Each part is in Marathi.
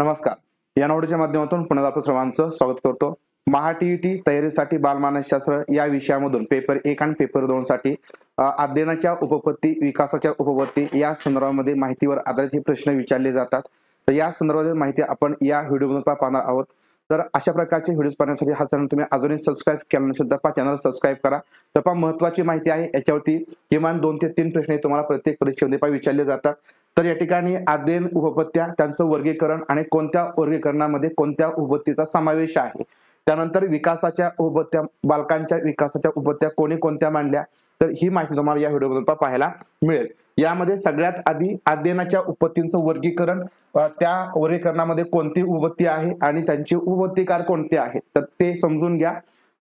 नमस्कार. या नोडच्या माध्यमातून पुन्हा आपलं सर्वांचं स्वागत करतो. महा टीईटी तयारीसाठी बालमानसशास्त्र या विषयामधून पेपर 1 आणि पेपर 2 साठी अध्ययनाच्या उपपत्ती, विकासाच्या उपपत्ती या संदर्भामध्ये माहितीवर आधारित हे प्रश्न विचारले जातात. तर या संदर्भातील माहिती आपण या व्हिडिओमधून पाहणार आहोत. तर अशा प्रकारचे व्हिडिओज पाहण्यासाठी हा चॅनल तुम्ही अजूनही सबस्क्राईब केला नसेल तर चॅनल सबस्क्राईब करा. तर महत्त्वाची माहिती आहे, याच्यावरती किमान 2 ते 3 प्रश्न तुम्हाला प्रत्येक परीक्षेमध्ये विचारले जातात. तर या ठिकाणी अध्ययन उपपत्त्या, त्यांचं वर्गीकरण आणि कोणत्या वर्गीकरणामध्ये कोणत्या उपपत्तीचा समावेश आहे, त्यानंतर विकासाच्या उपपत्त्या, बालकांच्या विकासाच्या उपपत्त्या कोणी कोणत्या मांडल्या, तर ही माहिती तुम्हाला या व्हिडिओमध्ये पाहायला मिळेल. यामध्ये सगळ्यात आधी अध्ययनाच्या उपपत्तींचं वर्गीकरण, त्या वर्गीकरणामध्ये कोणती उपपत्ती आहे आणि त्यांचे उपपत्तिकार कोणते आहेत तर ते समजून घ्या.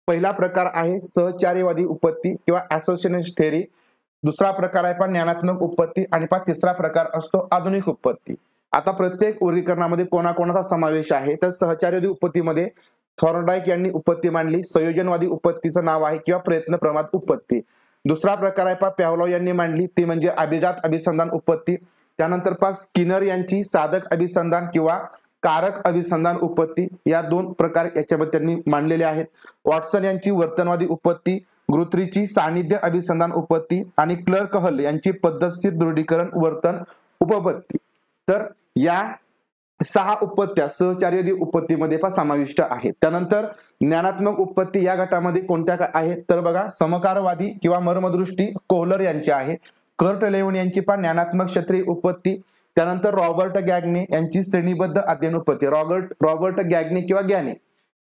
पहिला प्रकार आहे सहचार्यवादी उपपत्ती किंवा असोसिएशन थेअरी. दुसरा प्रकार आहे ज्ञानात्मक उपपत्ती आणि तिसरा प्रकार असतो आधुनिक उपपत्ती. आता प्रत्येक वर्गीकरणामध्ये कोणाकोणाचा समावेश आहे तर सहचार्यवादी उपपत्तीमध्ये थॉर्नडाईक यांनी उपपत्ती मांडली. संयोजनवादी उपपत्तीचं नाव आहे किंवा प्रयत्नप्रमाद उपपत्ती. दुसरा प्रकार आहे पॅव्लोव यांनी मांडली, ती म्हणजे अभिजात अभिसंधान उपपत्ती. त्यानंतर स्किनर यांची साधक अभिसंधान किंवा कारक अभिसंधान उपपत्ती. या 2 प्रकार याच्यामध्ये त्यांनी मांडलेले आहेत. वॉटसन यांची वर्तनवादी उपपत्ती, गुथ्रीची सान्निध्य अभिसंधान उपपत्ती आणि क्लर्क हल यांची पद्धतशीर दृढीकरण वर्तन उपपत्ती. तर या 6 उपपत्त्या सहचार्यवादी उपपत्तीमध्ये समाविष्ट आहेत. त्यानंतर ज्ञानात्मक उपपत्ती या गटामध्ये कोणत्या आहेत तर बघा, समकारवादी किंवा मर्मदृष्टी कोहलर यांची आहे. कर्ट लेव्हन यांची ज्ञानात्मक क्षत्रिय उपपत्ती. त्यानंतर रॉबर्ट गॅग्ने यांची श्रेणीबद्ध अध्ययन उपपत्ती, रॉबर्ट गॅग्ने किंवा गॅने.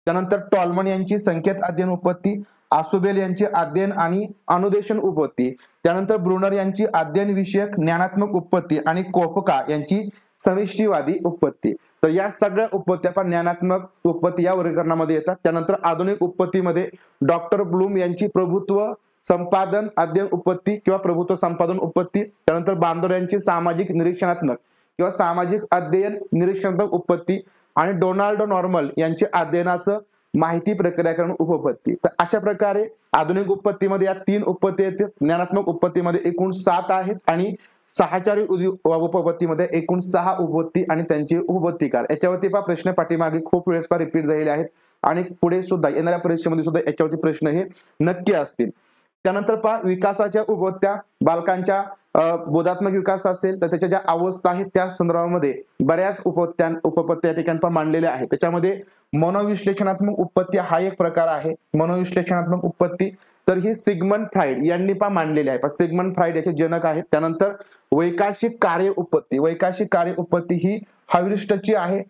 त्यानंतर टॉलमन यांची संकेत अध्ययन उपपत्ती, आसुबेल यांची अध्ययन आणि अनुदेशन उपपत्ती. त्यानंतर ब्रुनर यांची अध्ययन विषयक ज्ञानात्मक उपपत्ती आणि कोपका यांची समिष्टीवादी उपपत्ती. तर या सगळ्या उपपत्त्या ज्ञानात्मक उपपत्ती या वर्गीकरणामध्ये येतात. त्यानंतर आधुनिक उपपत्तीमध्ये डॉक्टर ब्लूम यांची प्रभुत्व संपादन अध्ययन उपपत्ती किंवा प्रभुत्व संपादन उपपत्ती. त्यानंतर बांदोर यांची सामाजिक निरीक्षणात्मक किंवा सामाजिक अध्ययन निरीक्षणात्मक उपपत्ती आणि डोनाल्ड नॉर्मल यांचे अध्ययनाचं माहिती प्रक्रियाकरण उपपत्ती. तर अशा प्रकारे आधुनिक उपपत्तीमध्ये या 3 उपपत्ती येतात. ज्ञानात्मक उपपत्तीमध्ये एकूण 7 आहेत आणि सहचारी उपपत्तीमध्ये एकूण 6 उपपत्ती आणि त्यांचे उपपत्तिकार. याच्यावरती प्रश्न पाठीमागे खूप वेळेस रिपीट झालेले आहेत आणि पुढे सुद्धा येणाऱ्या परीक्षेमध्ये सुद्धा याच्यावरती प्रश्न हे नक्की असतील. त्यानंतर विकासाच्या उपपत्त्या, बालकांच्या बोधात्मक विकास असेल तर त्याच्या ज्या अवस्था आहेत त्या संदर्भामध्ये बऱ्याच उपपत्त्या या ठिकाणी मांडलेल्या आहेत. त्याच्यामध्ये मनोविश्लेषणात्मक उपपत्ती हा एक प्रकार आहे. मनोविश्लेषणात्मक उपपत्ती तर ही सिगमंड फ्राइड यांनी मांडलेली आहे. सिगमंड फ्राइड याचे जनक आहेत. त्यानंतर वैकाशिक कार्य उपपत्ती, वैकाशिक कार्य उपपत्ती ही हायरिस्टची आहे.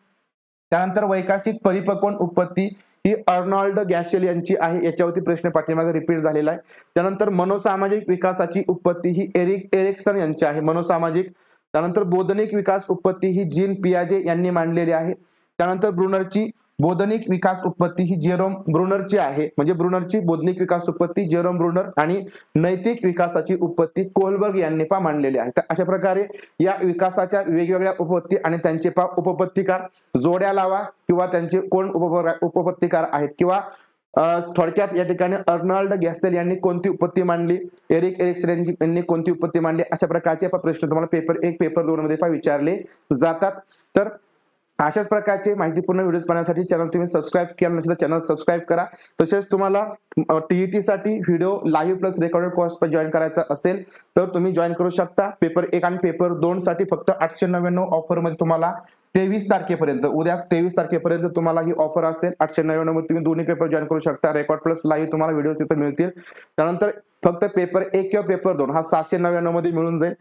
त्यानंतर वैकाशिक परिपक्वन उपपत्ती ही अर्नॉल्ड गॅशेल यांची आहे. याच्यावरती प्रश्न पाठीमागे रिपीट झालेला आहे. त्यानंतर मनोसामाजिक विकासाची उपपत्ती ही एरिक्सन यांची आहे, मनोसामाजिक. त्यानंतर बोधनिक विकास उपपत्ती ही जीन पियाजे यांनी मांडलेली आहे. त्यानंतर ब्रुनरची बोधनिक विकास उपपत्ती ही जेरोम ब्रुनरची आहे, म्हणजे ब्रुनरची बोधनिक विकास उपपत्ती जेरोम ब्रुनर. आणि नैतिक विकासाची उपपत्ती कोहलबर्ग यांनी मांडलेली आहे. तर अशा प्रकारे या विकासाच्या वेगवेगळ्या उपपत्ती आणि त्यांचे उपपत्तिकार जोड्या लावा किंवा त्यांचे कोण उपपत्तिकार आहेत किंवा थोडक्यात या ठिकाणी अर्नॉल्ड गॅस्टेल यांनी कोणती उपपत्ती मांडली, एरिक्सन यांनी कोणती उपपत्ती मांडली, अशा प्रकारचे प्रश्न तुम्हाला पेपर 1 पेपर 2 मध्ये विचारले जातात. तर अशाच प्रकारचे माहितीपूर्ण व्हिडिओज पाहण्यासाठी चॅनल तुम्ही सबस्क्राईब केला नसेल तर चॅनल सबस्क्राईब करा. तसेच तुम्हाला टीईटी साठी video live plus recorded course join करायचा असेल तर तुम्ही जॉईन करू शकता. पेपर 1 आणि पेपर 2 साठी फक्त 899 ऑफर मध्ये तुम्हाला 23 तारखेपर्यंत, उद्या 23 तारखेपर्यंत तुम्हाला ही ऑफर असेल. 899 मध्ये तुम्ही दोन्ही पेपर जॉईन करू शकता. रेकॉर्ड प्लस लाईव्ह तुम्हाला व्हिडिओ तिथे मिळतील. त्यानंतर फक्त पेपर 1 किंवा पेपर 2 हा 799 मध्ये मिळून जाईल.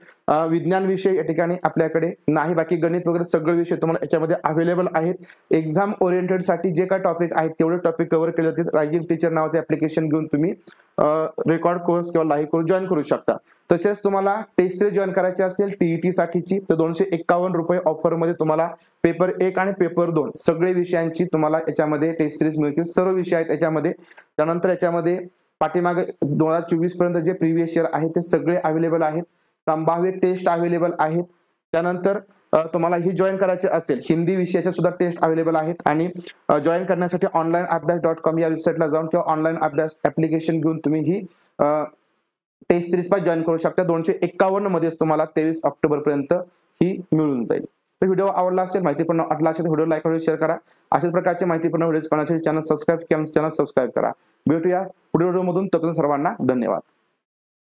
विज्ञान विषय या ठिकाणी आपल्याकडे नाही, बाकी गणित वगैरे सगळे विषय तुम्हाला याच्यामध्ये अवेलेबल आहेत. एक्झाम ओरिएंटेड साठी जे काय टॉपिक आहेत तेवढे टॉपिक कव्हर केले जातील. रायझिंग टीचर नावाचे ऍप्लिकेशन घेऊन तुम्ही रेकॉर्ड कोर्स किंवा लाईव्ह कोर्स जॉईन करू शकता. तसेच तुम्हाला टेस्ट सिरीज जॉईन करायची असेल टीईटी साठीची तर 251 रुपये ऑफर मध्ये तुम्हाला पेपर 1 आणि पेपर 2 सगळे विषयांची तुम्हाला याच्यामध्ये टेस्ट सिरीज मिळतील. सर्व विषय आहेत याच्यामध्ये. त्यानंतर याच्यामध्ये पाठीमागे 2024 पर्यंत जे प्रिव्हियस इयर आहे ते सगळे अवेलेबल आहेत. संभाव्य टेस्ट अवेलेबल आहेत. त्यानंतर तुम्हाला ही जॉईन करायचे असेल हिंदी विषयाच्या सुद्धा टेस्ट अवेलेबल आहेत. आणि जॉईन करण्यासाठी onlineabhyas.com या वेबसाईटला जाऊन किंवा ऑनलाईन अभ्यास ऍप्लिकेशन घेऊन तुम्ही ही टेस्ट सिरीज जॉईन करू शकता. 251 मध्येच तुम्हाला 23 ऑक्टोबर पर्यंत ही मिळून जाईल. तर व्हिडिओ आवडला असेल, माहितीपूर्ण वाटला असेल तर व्हिडिओ लाईक करून शेअर करा. अशाच प्रकारचे माहितीपूर्ण व्हिडिओज पाहण्यासाठी चॅनल सबस्क्राईब करा. भेटूया पुढील व्हिडिओमधून. तोपर्यंत सर्वांना धन्यवाद.